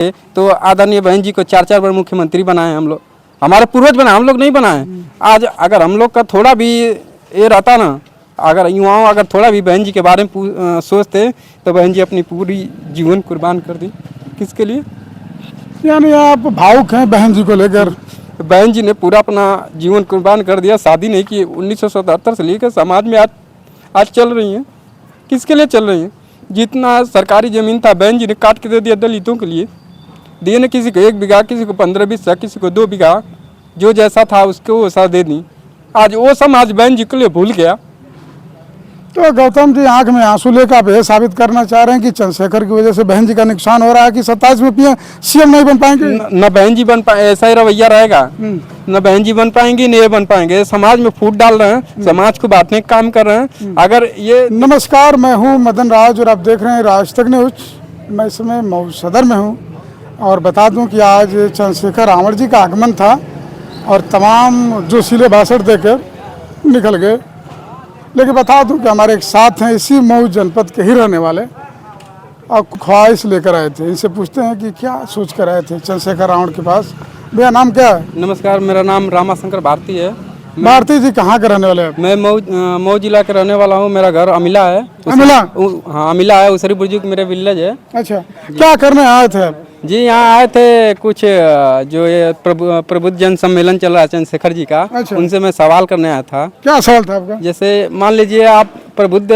तो आदरणीय बहन जी को 4-4 बार मुख्यमंत्री बनाए हम लोग, हमारे पूर्वज बनाए, हम लोग नहीं बनाए। आज अगर हम लोग का थोड़ा भी ये रहता ना, अगर युवाओं अगर थोड़ा भी बहन जी के बारे में सोचते तो बहन जी अपनी पूरी जीवन कुर्बान कर दी। किसके लिए? यानी आप भावुक हैं बहन जी को लेकर? बहन जी ने पूरा अपना जीवन कुर्बान कर दिया, शादी नहीं की। 1977 से लेकर समाज में आज चल रही हैं। किसके लिए चल रही हैं? जितना सरकारी ज़मीन था बहन जी ने काट के दे दिया दलितों के लिए। दिए ना, किसी को 1 बीघा, किसी को 15-20, किसी को 2 बीघा, जो जैसा था उसको वैसा दे दी। आज वो समाज बहन जी के लिए भूल गया। तो गौतम जी आंख में आंसू लेकर आप ये साबित करना चाह रहे हैं कि चंद्रशेखर की वजह से बहन जी का नुकसान हो रहा है कि 27 में सीएम नहीं बन पाएंगे? न बहन जी बन पाए, ऐसा ही रवैया रहेगा। न बहन जी बन पाएंगी न ये बन पाएंगे। समाज में फूट डाल रहे हैं, समाज को बांटने का काम कर रहे हैं। अगर ये नमस्कार, मैं हूं मदन राज और आप देख रहे हैं राज तक न्यूज। मैं इस समय मऊ सदर में हूं और बता दूं कि आज चंद्रशेखर रावण जी का आगमन था और तमाम जोशीले भाषण देकर निकल गए। लेकिन बता दूं कि हमारे एक साथ हैं इसी मऊ जनपद के ही रहने वाले और ख्वाहिश लेकर आए थे। इनसे पूछते हैं कि क्या सोच कर आए थे चंद्रशेखर रावण के पास। भैया नाम क्या है? नमस्कार, मेरा नाम रामाशंकर भारती है। भारती जी कहाँ के रहने वाले हैं? मैं मऊ जिला के रहने वाला हूँ। मेरा घर अमिला है। अमिला? हाँ, अमिला है, उसरी बुर्जुग मेरे विलेज है। अच्छा, क्या करने आए थे आप? जी यहाँ आए थे कुछ जो ये प्रबुद्ध जन सम्मेलन चल रहा है चंद्रशेखर जी का। अच्छा। उनसे मैं सवाल करने आया था। क्या सवाल था आपका? जैसे मान लीजिए आप प्रबुद्ध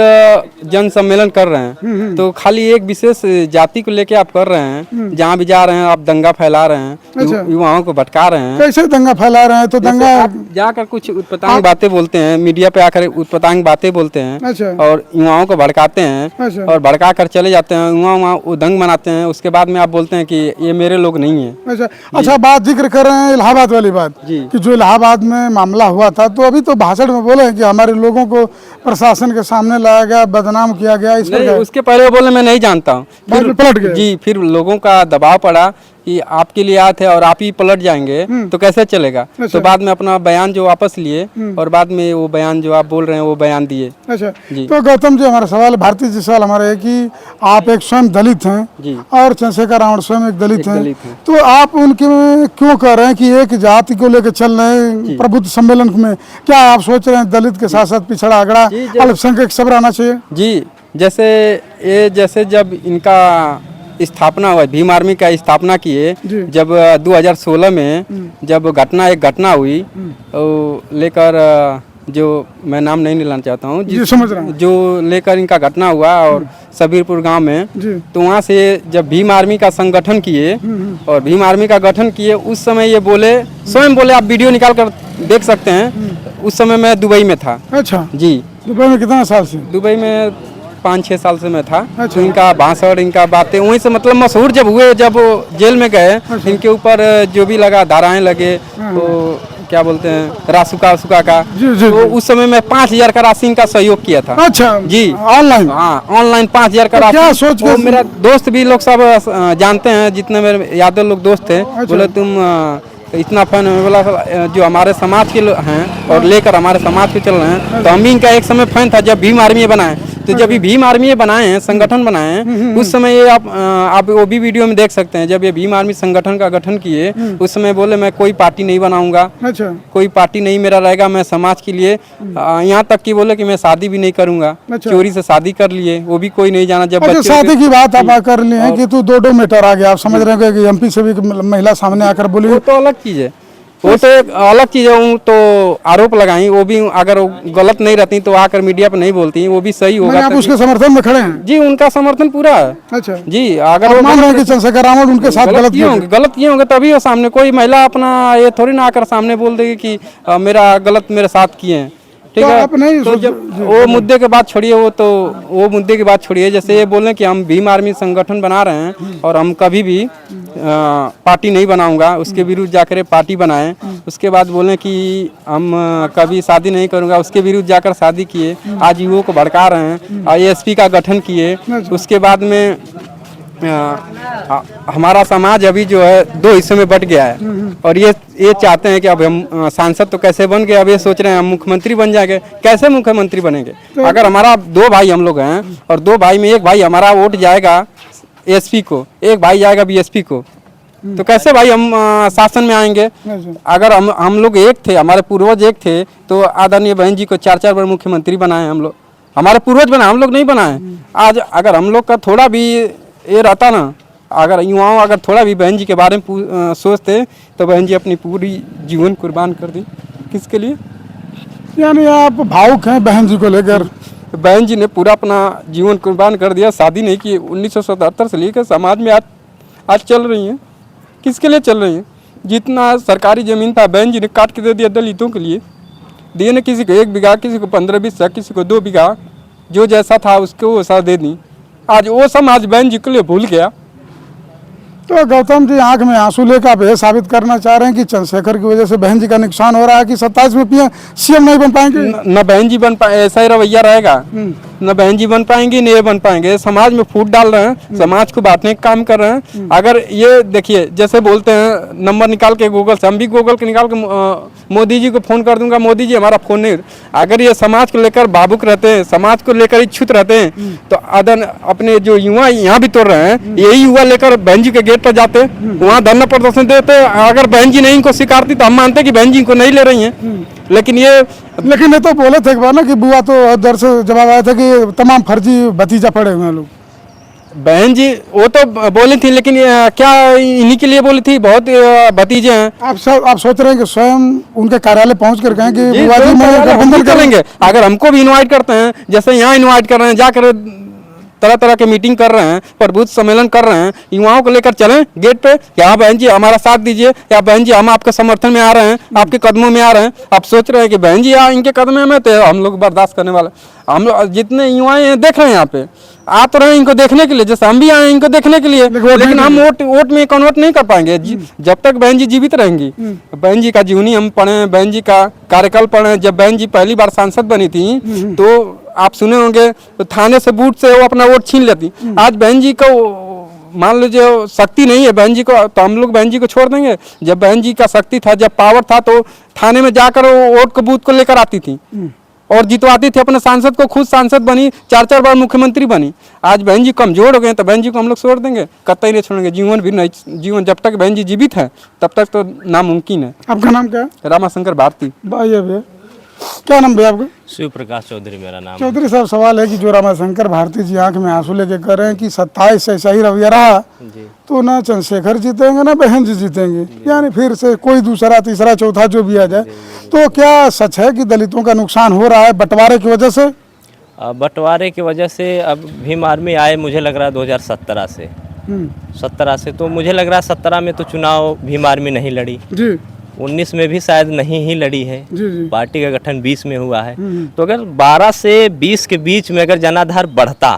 जन सम्मेलन कर रहे हैं तो खाली एक विशेष जाति को लेके आप कर रहे हैं। जहाँ भी जा रहे हैं आप दंगा फैला रहे हैं। अच्छा। युवाओं को भटका रहे हैं। कैसे दंगा फैला रहे हैं? तो दंगा आप जाकर कुछ उत्पटांग बातें बोलते हैं, मीडिया पे आकर उत्पटांग बातें बोलते हैं। अच्छा। और युवाओं को भड़काते हैं। अच्छा। और भड़का कर चले जाते हैं, युवा उदंग बनाते हैं। उसके बाद में आप बोलते हैं कि ये मेरे लोग नहीं है। अच्छा, बात जिक्र कर रहे हैं इलाहाबाद वाली बात जी। कि जो इलाहाबाद में मामला हुआ था, तो अभी तो भाषण में बोले हैं कि हमारे लोगों को प्रशासन के सामने लाया गया, बदनाम किया गया। इस पर उसके पहले वो बोले मैं नहीं जानता हूँ, बाद में पलट गए। जी। फिर लोगों का दबाव पड़ा कि आपके लिए आए थे और आप ही पलट जाएंगे तो कैसे चलेगा। अच्छा। तो बाद में अपना बयान जो वापस लिए और बाद में वो बयान जो आप बोल रहे हैं वो बयान दिए। अच्छा जी। तो गौतम जी, हमारा सवाल, भारतीय जी सवाल हमारा है कि आप एक स्वयं दलित हैं जी। और चंद्रशेखर रावण स्वयं एक दलित हैं, दलित हैं। तो आप उनके में क्यों कह रहे हैं कि एक जाति को लेकर चल रहे हैं प्रबुद्ध सम्मेलन में? क्या आप सोच रहे हैं दलित के साथ साथ पिछड़ा अगड़ा अल्पसंख्यक सब रहना चाहिए? जी, जैसे जब इनका स्थापना हुआ, भीम आर्मी का स्थापना किए, जब 2016 में जब एक घटना हुई तो लेकर जो मैं नाम नहीं लेना चाहता हूँ, जो लेकर इनका घटना हुआ और सबीरपुर गांव में, तो वहाँ से जब भीम आर्मी का संगठन किए और भीम आर्मी का गठन किए, उस समय ये बोले, स्वयं बोले, आप वीडियो निकाल कर देख सकते हैं। उस समय मैं दुबई में था। अच्छा जी। दुबई में कितना साल से? दुबई में 5-6 साल से मैं था। अच्छा। तो इनका भाषण, इनका बातें वहीं से मतलब मशहूर जब हुए, जब जेल में गए। अच्छा। इनके ऊपर जो भी लगा, धाराएं लगे, तो क्या बोलते हैं, रासुका का। तो उस समय मैं 5,000 का राशि इनका सहयोग किया था। अच्छा जी, ऑनलाइन? हाँ, ऑनलाइन 5,000 का राशि। क्या सोच के? मेरा दोस्त भी लोग सब जानते हैं, जितने मेरे यादव लोग दोस्त थे। बोले तुम इतना फैन है, बोला जो हमारे समाज के हैं और लेकर हमारे समाज पे चल रहे हैं। तो हम इनका एक समय फैन था जब भीम आर्मी बनाए। तो जब ये भीम आर्मी बनाए हैं, संगठन बनाए हैं, उस समय ये आप वो भी वीडियो में देख सकते हैं। जब ये भीम आर्मी संगठन का गठन किए, उस समय बोले मैं कोई पार्टी नहीं बनाऊंगा। अच्छा। कोई पार्टी नहीं मेरा रहेगा, मैं समाज के लिए, यहाँ तक कि बोले कि मैं शादी भी नहीं करूंगा। अच्छा। चोरी से शादी कर लिए, वो भी कोई नहीं जाना। जब शादी की बात आप कर लिए हैं कि 2 मीटर आ गया, आप समझ रहे हैं कि एमपी से भी महिला सामने आकर बोली, वो तो अलग चीज है। वो तो एक अलग चीज़ है। तो आरोप लगाई, वो भी अगर गलत नहीं रहती तो आकर मीडिया पर नहीं बोलती, वो भी सही होगा। आप उसके समर्थन में खड़े हैं? जी, उनका समर्थन पूरा है। अच्छा जी। अगर वो मान रहे हैं कि चंद्रशेखर रावण उनके साथ गलत किए होंगे तभी वो सामने, कोई महिला अपना ये थोड़ी ना आकर सामने बोल देगी कि मेरे साथ किए हैं। ठीक है। तो जब वो मुद्दे के बात छोड़िए, वो मुद्दे की बात छोड़िए। जैसे ये बोल रहे हैं कि हम भीम आर्मी संगठन बना रहे हैं और हम कभी भी पार्टी नहीं बनाऊंगा, उसके विरुद्ध जाकर पार्टी बनाए। उसके बाद बोले कि हम कभी शादी नहीं करूंगा, उसके विरुद्ध जाकर शादी किए। आज युवाओं को भड़का रहे हैं। ASP का गठन किए। उसके बाद में हमारा समाज अभी जो है 2 हिस्सों में बट गया है और ये चाहते हैं कि अब हम सांसद तो कैसे बन गए, अब ये सोच रहे हैं हम मुख्यमंत्री बन जाएंगे। कैसे मुख्यमंत्री बनेंगे? अगर हमारा 2 भाई हम लोग हैं और 2 भाई में एक भाई हमारा वोट जाएगा ASP को, एक भाई जाएगा BSP को, तो कैसे भाई हम शासन में आएंगे? अच्छा। अगर हम लोग एक थे, हमारे पूर्वज एक थे, तो आदरणीय बहन जी को 4-4 बार मुख्यमंत्री बनाए हम लोग, हमारे पूर्वज बनाए, हम लोग नहीं बनाए। आज अगर हम लोग का थोड़ा भी ये रहता ना, अगर युवाओं अगर थोड़ा भी बहन जी के बारे में सोचते, तो बहन जी अपनी पूरी जीवन कुर्बान कर दी। किसके लिए? यानी आप भावुक हैं बहन जी को लेकर? बहन जी ने पूरा अपना जीवन कुर्बान कर दिया, शादी नहीं की। 1977 से लेकर समाज में आज चल रही हैं। किसके लिए चल रही हैं? जितना सरकारी ज़मीन था बहन जी ने काट के दे दिया दलितों के लिए। दिए ना, किसी को 1 बीघा, किसी को 15-20, किसी को 2 बीघा, जो जैसा था उसको वैसा दे दी। आज वो समाज बहन जी के लिए भूल गया। तो गौतम जी आंख में आंसू लेकर आप ये साबित करना चाह रहे हैं कि चंद्रशेखर की वजह से बहन जी का नुकसान हो रहा है कि 27 में पीएम सीएम नहीं बन पाएंगे? न बहन जी बन पाए, ऐसा ही रवैया रहेगा। न बहन जी बन पाएंगे, न ये बन पाएंगे। समाज में फूट डाल रहे हैं, समाज को बांटने का काम कर रहे हैं। अगर ये देखिए, जैसे बोलते हैं नंबर निकाल के गूगल से, हम भी गूगल के निकाल के मोदी जी को फ़ोन कर दूंगा, मोदी जी हमारा फ़ोन नहीं। अगर ये समाज को लेकर भावुक रहते हैं, समाज को लेकर इच्छुक रहते हैं, तो अपने जो युवा यहाँ भी तोड़ रहे हैं, यही युवा लेकर बहन जी के गेट पर जाते, वहाँ धरना प्रदर्शन देते। अगर बहन जी नहीं इनको स्वीकारती तो हम मानते कि बहन जी इनको नहीं ले रही हैं। लेकिन ये तो बोले थे एक बार ना कि बुआ तो दर से जवाब आया था कि तमाम फर्जी भतीजा पड़े हुए हैं लोग। बहन जी वो तो बोली थी, लेकिन क्या इन्हीं के लिए बोली थी? बहुत भतीजे हैं। आप सोच रहे हैं कि स्वयं उनके कार्यालय पहुंच कर कहें कि बुआ जी मैं गठबंधन करेंगे? अगर हमको भी इनवाइट करते हैं, जैसे यहाँ इनवाइट कर रहे हैं, जाकर तरह तरह के मीटिंग कर रहे हैं, प्रबुद्ध सम्मेलन कर रहे हैं, युवाओं को लेकर चलें गेट पे, यहाँ बहन जी हमारा साथ दीजिए, या बहन जी हम आपके समर्थन में आ रहे हैं, आपके कदमों में आ रहे हैं। आप सोच रहे हैं कि बहन जी यहाँ इनके कदमों में, तो हम लोग बर्दाश्त करने वाले? हम लोग जितने युवाएं हैं देख रहे हैं यहाँ पे, आ तो रहे हैं इनको देखने के लिए, जैसे हम भी आए हैं इनको देखने के लिए, लेकिन हम वोट में कन्वर्ट नहीं कर पाएंगे जब तक बहन जी जीवित रहेंगी। बहन जी का जीवनी हम पढ़े, बहन जी का कार्यकाल पढ़े। जब बहन जी पहली बार सांसद बनी थी, तो आप सुने होंगे, तो थाने से बूथ से वो अपना वोट छीन लेती। आज बहन जी को मान लीजिए शक्ति नहीं है बहन जी को, तो हम लोग बहन जी को छोड़ देंगे? जब बहन जी का शक्ति था, जब पावर था, तो थाने में जाकर वो वोट को बूथ को लेकर आती थी और जितवाती थी अपने सांसद को। खुद सांसद बनी, 4-4 बार मुख्यमंत्री बनी। आज बहन जी कमजोर हो गए, तो बहन जी को हम लोग छोड़ देंगे? कतई नहीं छोड़ेंगे। जीवन भी नहीं, जीवन जब तक बहन जी जीवित है तब तक तो नामुमकिन है। आपका नाम क्या है? रामाशंकर भारती। भैया क्या नाम भैया आपका? शिव प्रकाश चौधरी मेरा नाम। चौधरी साहब, सवाल है कि जो रामाशंकर भारती जी आंख में आंसू लेके कर रहे हैं कि 27 से ऐसा ही रवैया रहा, तो ना चंद्रशेखर जीतेंगे ना बहन जी जीतेंगे, यानी फिर से कोई दूसरा तीसरा चौथा जो भी आ जाए। तो क्या सच है कि दलितों का नुकसान हो रहा है बंटवारे की वजह से? बंटवारे की वजह से अब भीम आर्मी आए, मुझे लग रहा है 2017 से 17 से, तो मुझे लग रहा है 17 में तो चुनाव भीम आर्मी नहीं लड़ी जी। 19 में भी शायद नहीं ही लड़ी है। जी। पार्टी का गठन 20 में हुआ है। तो अगर 12 से 20 के बीच में अगर जनाधार बढ़ता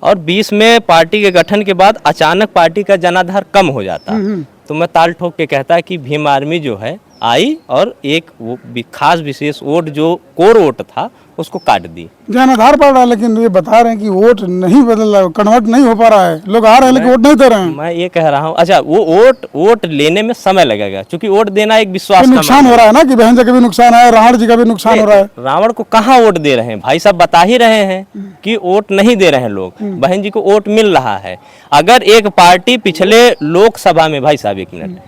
और 20 में पार्टी के गठन के बाद अचानक पार्टी का जनाधार कम हो जाता, तो मैं ताल ठोक के कहता कि भीम आर्मी जो है आई और एक वो खास विशेष वोट जो कोर वोट था उसको काट दी। जनाधार बढ़ रहा है, लेकिन ये बता रहे हैं कि वोट नहीं बदल रहा है, कन्वर्ट नहीं हो पा रहा है, लोग आ रहे हैं लेकिन वोट नहीं दे रहे हैं। मैं ये कह रहा हूँ, अच्छा वो वोट लेने में समय लगेगा, क्योंकि वोट देना एक विश्वास तो का नुकसान हो रहा है ना कि बहन जी का भी नुकसान है, रावण जी का भी नुकसान हो रहा है। रावण को कहाँ वोट दे रहे हैं भाई साहब? बता ही रहे हैं कि वोट नहीं दे रहे हैं लोग, बहन जी को वोट मिल रहा है। अगर एक पार्टी पिछले लोकसभा में, भाई साहब एक मिनट,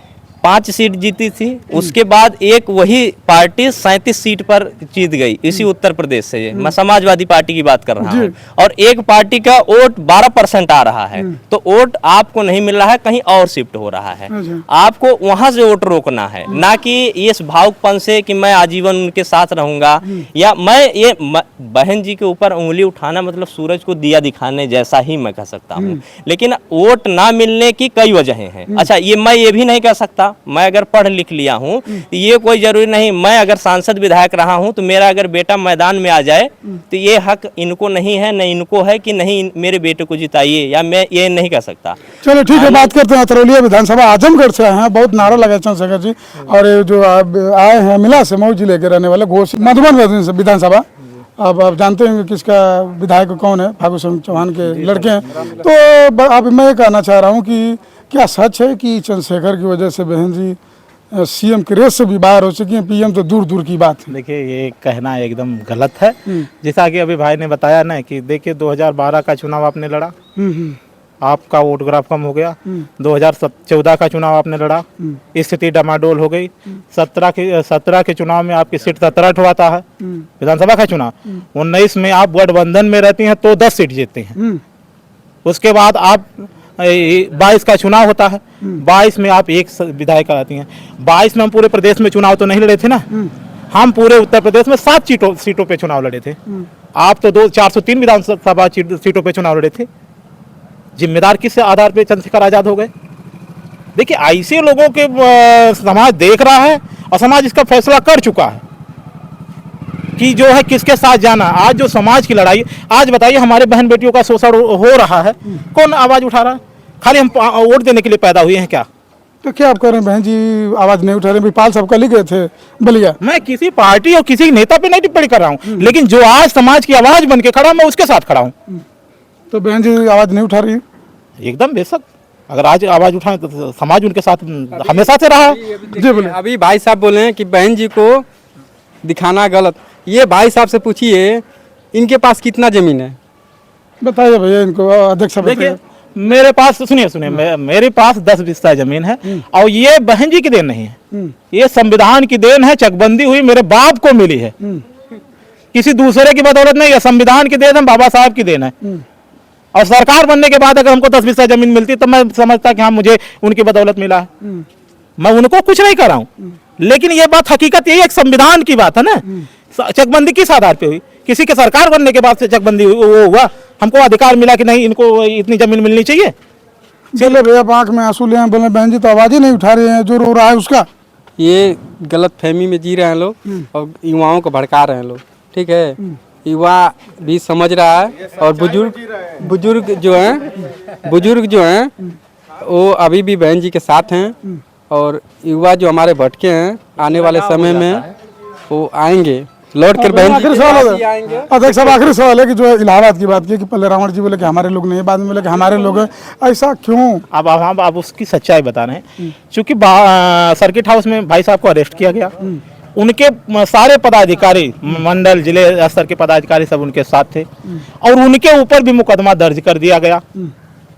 5 सीट जीती थी, उसके बाद एक वही पार्टी 37 सीट पर जीत गई इसी उत्तर प्रदेश से। मैं समाजवादी पार्टी की बात कर रहा हूँ, और एक पार्टी का वोट 12% आ रहा है, तो वोट आपको नहीं मिल रहा है, कहीं और शिफ्ट हो रहा है। आपको वहां से वोट रोकना है, ना कि इस भावुकपन से कि मैं आजीवन उनके साथ रहूंगा, या मैं ये बहन जी के ऊपर उंगली उठाना मतलब सूरज को दिया दिखाने जैसा ही मैं कह सकता हूँ। लेकिन वोट ना मिलने की कई वजहें हैं। अच्छा, ये मैं ये भी नहीं कह सकता, मैं अगर पढ़ लिख लिया हूँ, ये कोई जरूरी नहीं, मैं अगर सांसद विधायक रहा हूँ तो मेरा अगर बेटा मैदान में आ जाए तो ये हक इनको नहीं है, न इनको है कि नहीं मेरे बेटे को जिताइए, या मैं ये नहीं कह सकता। चलो ठीक है, बात करते हैं तरौलिया विधानसभा आजमगढ़ से हैं, बहुत नारा लगा चंद्रशेखर जी, और ये जो आए हैं मिला से मऊ जिले के रहने वाले घोष मधुबन विधानसभा। अब आप जानते हैं किसका विधायक कौन है, फागू चौहान के लड़के हैं। तो अब मैं ये कहना चाह रहा हूँ कि क्या सच है कि चंद्रशेखर की वजह से बहन जी सीएम के रेस से भी बाहर हो चुकी हैं? पीएम तो दूर दूर की बात है। देखिए, ये कहना एकदम गलत है। जैसा कि अभी भाई ने बताया ना कि देखिए 2012 का चुनाव आपने लड़ा, आपका वोट ग्राफ कम हो गया। 2014 का चुनाव आपने लड़ा, स्थिति डमाडोल हो गई। 17 के चुनाव में आपकी सीट 17 ठुआता है विधानसभा का चुनाव। 19 में आप गठबंधन में रहती हैं तो 10 सीट जीतती हैं। उसके बाद आप 22 का चुनाव होता है, 22 में आप एक विधायक आती हैं। 22 में हम पूरे प्रदेश में चुनाव तो नहीं लड़े थे ना, हम पूरे उत्तर प्रदेश में 7 सीटों पे चुनाव लड़े थे। आप तो 403 विधानसभा सीटों पे चुनाव लड़े थे। जिम्मेदार किस आधार पे चंद्रशेखर आजाद हो गए? देखिए, ऐसे लोगों के समाज देख रहा है और समाज इसका फैसला कर चुका है कि जो है किसके साथ जाना। आज जो समाज की लड़ाई, आज बताइए हमारे बहन बेटियों का शोषण हो रहा है, कौन आवाज उठा रहा है? खाली हम वोट देने के लिए पैदा हुए हैं क्या? तो क्या आप कह रहे हैं बहन जी आवाज नहीं उठा रहे? विपाल साहब कल ही गए थे बलिया। मैं किसी पार्टी और किसी नेता पे नहीं टिप्पणी कर रहा हूँ, लेकिन जो आज समाज की आवाज बन के खड़ा, मैं उसके साथ खड़ा हूँ। तो बहन जी आवाज नहीं उठा रही? एकदम बेशक, अगर आज आवाज उठाए तो समाज उनके साथ हमेशा से रहा है। जी बोले। अभी भाई साहब बोले हैं कि बहन जी को दिखाना गलत। ये भाई साहब से पूछिए इनके पास कितना जमीन है? बताइए भैया इनको, अध्यक्ष साहब देखिए, बताइए। मेरे पास सुनिए मेरे पास 10 बिस्सा जमीन है और ये बहन जी की देन नहीं है, ये संविधान की देन है। चकबंदी हुई मेरे बाप को मिली है, किसी दूसरे की बदौलत नहीं है। संविधान की देन है, बाबा साहब की देन है। और सरकार बनने के बाद अगर हमको 10 बिस्सा जमीन मिलती तो मैं समझता कि हाँ मुझे उनकी बदौलत मिला है। मैं उनको कुछ नहीं कर रहा हूँ, लेकिन ये बात हकीकत यही एक संविधान की बात है ना। चकबंदी किस आधार पे हुई? किसी के सरकार बनने के बाद से चकबंदी वो हुआ, हमको अधिकार मिला कि नहीं इनको इतनी जमीन मिलनी चाहिए। चले भैया आंख में आंसू ले बोले बहन जी तो आवाज ही नहीं उठा रहे हैं, जो रो रहा है उसका। ये गलत फहमी में जी रहे हैं लोग और युवाओं को भड़का रहे हैं लोग। ठीक है, युवा भी समझ रहा है और बुजुर्ग जो हैं वो अभी भी बहन जी के साथ हैं। और युवा जो हमारे भटके हैं आने वाले समय में वो आएंगे लौट कर बहन आखिरी सवाल है अध्यक्ष साहब, आखिरी सवाल है कि जो इलाहाबाद की बात की कि पहले रावण जी बोले कि हमारे लोग नहीं, बाद में बोले कि हमारे लोग हैं, ऐसा क्यों? अब उसकी सच्चाई बता रहे हैं। क्योंकि सर्किट हाउस में भाई साहब को अरेस्ट किया गया, उनके सारे पदाधिकारी, मंडल जिले स्तर के पदाधिकारी सब उनके साथ थे और उनके ऊपर भी मुकदमा दर्ज कर दिया गया।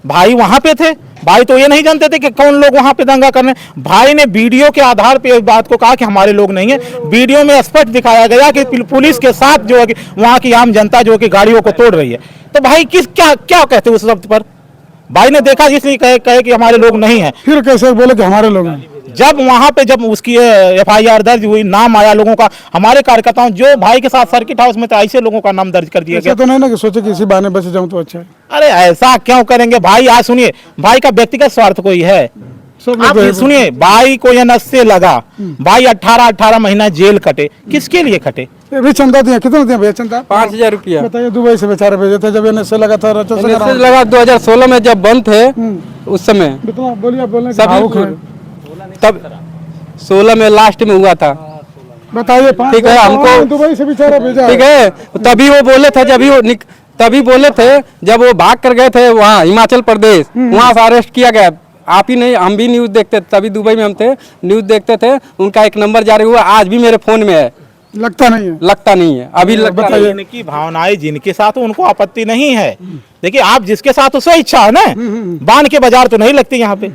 भाई वहां पे थे, भाई तो ये नहीं जानते थे कि कौन लोग वहां पे दंगा करने। भाई ने वीडियो के आधार पे इस बात को कहा कि हमारे लोग नहीं है। वीडियो में स्पष्ट दिखाया गया कि पुलिस के साथ जो है कि वहां की आम जनता जो कि गाड़ियों को तोड़ रही है। तो भाई क्या कहते उस शब्द पर? भाई ने देखा इसलिए कहे कि हमारे लोग नहीं है। फिर कैसे बोले कि हमारे लोग हैं? जब वहां पे जब उसकी FIR दर्ज हुई, नाम आया लोगों का, हमारे कार्यकर्ताओं जो भाई के साथ सर्किट हाउस में थे ऐसे लोगों का नाम दर्ज कर दिया गया। तो नहीं ना कि सोचे कि इसी बहाने बच जाऊं तो अच्छा है। अरे ऐसा क्यों करेंगे भाई? आज सुनिए, भाई का व्यक्तिगत स्वार्थ कोई है? आप सुनिए, भाई को यह नशे लगा, भाई 18 महीना जेल कटे, किसके लिए कटे? भी चंदा दिया, कितना दिया भैया चंदा? 5,000 रुपया। बताइए, दुबई से बेचारे भेजे थे जब ये नशे लगा था। लगा 2016 में जब बंद थे उस समय बोलिए तब 16 में लास्ट में हुआ था। बताइए, ठीक है, हमको दुबई से बेचारा भेजा। ठीक है, तभी वो बोले थे जब वो भाग कर गए थे वहाँ हिमाचल प्रदेश, वहाँ से अरेस्ट किया गया। आप ही नहीं, हम भी न्यूज़ देखते थे, तभी दुबई में हम थे, न्यूज़ देखते थे। उनका एक नंबर जारी हुआ, आज भी मेरे फोन में है। लगता नहीं है अभी। बताइए, इनकी भावनाएं जिनके साथ उनको आपत्ति नहीं है। देखिए, आप जिसके साथ उससे इच्छा है ना, बांध के बाजार तो नहीं लगती यहाँ पे।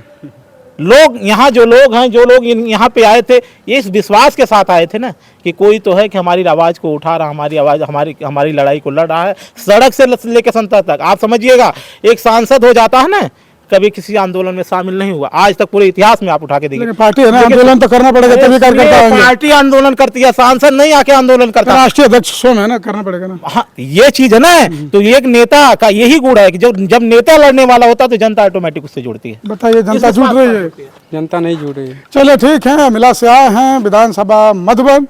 लोग यहाँ जो लोग यहाँ पे आए थे, ये इस विश्वास के साथ आए थे ना कि कोई तो है कि हमारी आवाज को उठा रहा, हमारी आवाज हमारी लड़ाई को लड़ रहा है, सड़क से लेकर संसद तक। आप समझिएगा, एक सांसद हो जाता है ना, कभी किसी आंदोलन में शामिल नहीं हुआ आज तक पूरे इतिहास में। आप उठा के देखिए, पार्टी है ना, आंदोलन तो करना पड़ेगा तभी कार्यकर्ता होंगे। पार्टी आंदोलन करती है, सांसद नहीं आके आंदोलन करता। राष्ट्रीय अध्यक्ष स्वयं है ना, करना पड़ेगा ना। हाँ, ये चीज है ना। तो एक नेता का यही गुण है कि जब नेता लड़ने वाला होता है तो जनता ऑटोमेटिक उससे जुड़ती है। बताइए, जनता जुड़ रही है? जनता नहीं जुड़ रही है। चलिए ठीक है, मिला से आए हैं विधानसभा मधुबन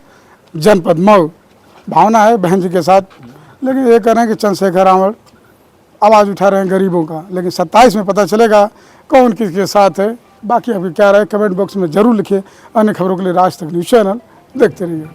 जनपद मऊ। भावना है बहन जी के साथ, लेकिन ये कह रहे हैं कि चंद्रशेखर रावण आवाज़ उठा रहे हैं गरीबों का। लेकिन 27 में पता चलेगा कौन किसके साथ है। बाकी अभी क्या रहे कमेंट बॉक्स में जरूर लिखिए। अन्य खबरों के लिए राज तक न्यूज़ चैनल देखते रहिए।